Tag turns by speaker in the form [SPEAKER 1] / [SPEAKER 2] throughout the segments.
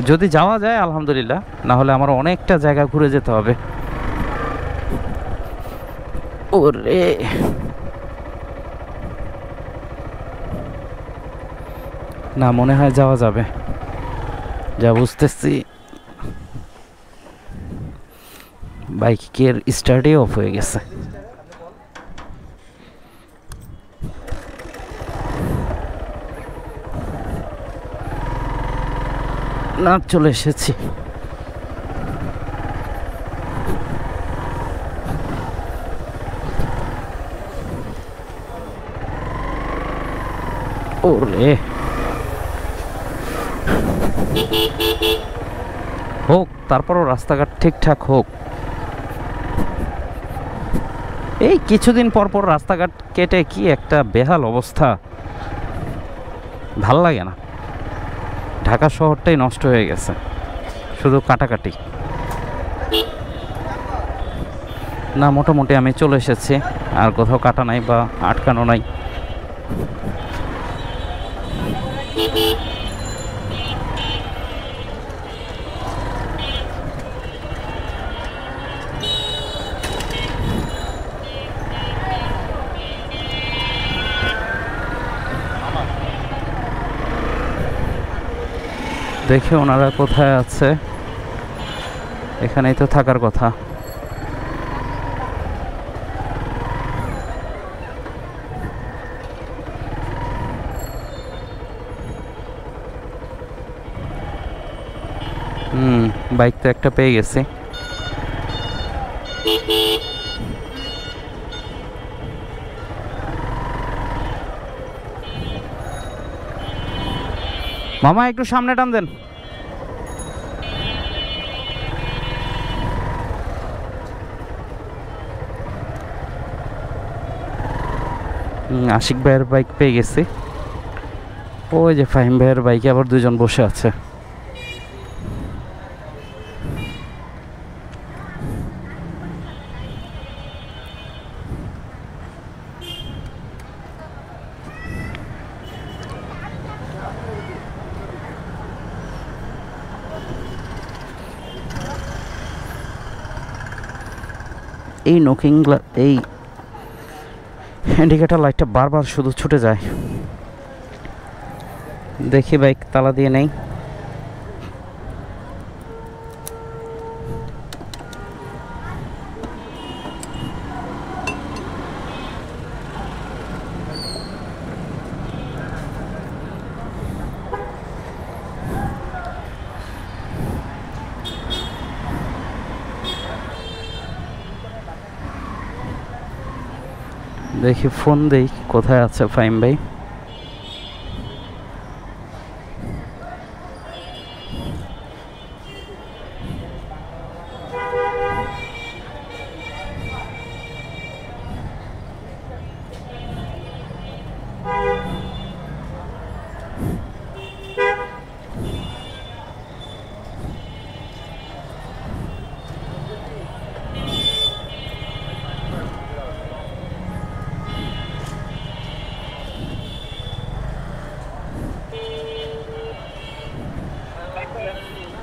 [SPEAKER 1] যদি যাওয়া যায় আলহামদুলিল্লাহ, না হলে আমার অনেকটা জায়গা ঘুরে যেতে হবে। ওরে না, মনে হয় যাওয়া যাবে যা বুঝতেছি। বাইকের স্টার্টই অফ হয়ে গেছে। না, চলে এসেছি। ওরে হোক, তারপরও রাস্তাঘাট ঠিকঠাক হোক। এই কিছুদিন পর পর রাস্তাঘাট কেটে কি একটা বেহাল অবস্থা, ভাল লাগে না। ঢাকা শহরটাই নষ্ট হয়ে গেছে, শুধু কাটাকাটি। না, মোটামুটি আমি চলে এসেছি, আর কোথাও কাটা নাই বা আটকানো নাই। দেখে ওনারা কোথায় আছে, এখানেই তো থাকার কথা। বাইক তো একটা পেয়ে গেছি। মামা একটু সামনে টান দেন। আশিক ভাইয়ের বাইক পেয়ে গেছি। ওই যে ফাহিম ভাইয়ের বাইকে আবার দুজন বসে আছে। এই নোকিং এই ইন্ডিকেটর লাইটটা বারবার শুধু ছুটে যায়। দেখি বাইক তালা দিয়ে নেই। দেখি ফোন দেই, কোথায় আছে ফাহিম ভাই।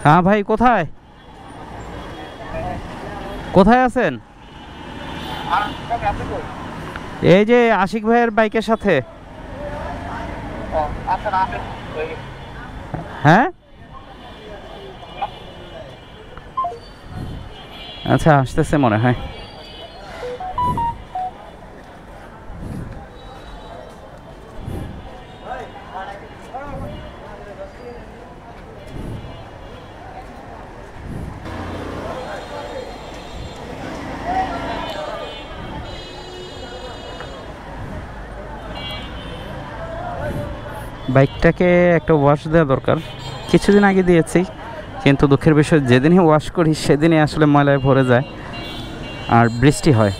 [SPEAKER 1] হ্যাঁ ভাই, কোথায় কোথায় আছেন? এই যে আশিক ভাইয়ের বাইকের সাথে। হ্যাঁ আচ্ছা, আসতেছে মনে হয়। বাইকটাকে একটা ওয়াশ দেওয়া দরকার। কিছুদিন আগে দিয়েছি, কিন্তু দুঃখের বিষয় যেদিনই ওয়াশ করি সেদিনই আসলে ময়লায় ভরে যায় আর বৃষ্টি হয়।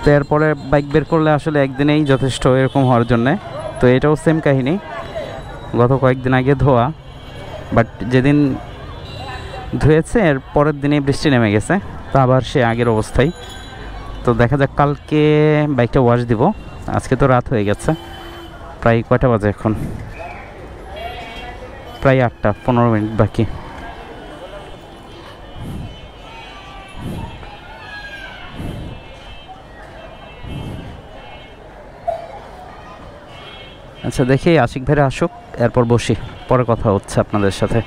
[SPEAKER 1] তো এরপরে বাইক বের করলে আসলে একদিনেই যথেষ্ট এরকম হওয়ার জন্যে। তো এটাও সেম কাহিনী, গত কয়েকদিন আগে ধোয়া, বাট যেদিন ধুয়েছে এর পরের দিনেই বৃষ্টি নেমে গেছে, তো আবার সে আগের অবস্থায়। তো দেখা যাক, কালকে বাইকটা ওয়াশ দিব। আজকে তো রাত হয়ে গেছে, প্রায় কয়টা বাজে এখন? প্রায় 8টা, 15 মিনিট বাকি। আচ্ছা দেখি আশিক ভাইরা আসুক, এরপর বসি, পরে কথা হচ্ছে আপনাদের সাথে।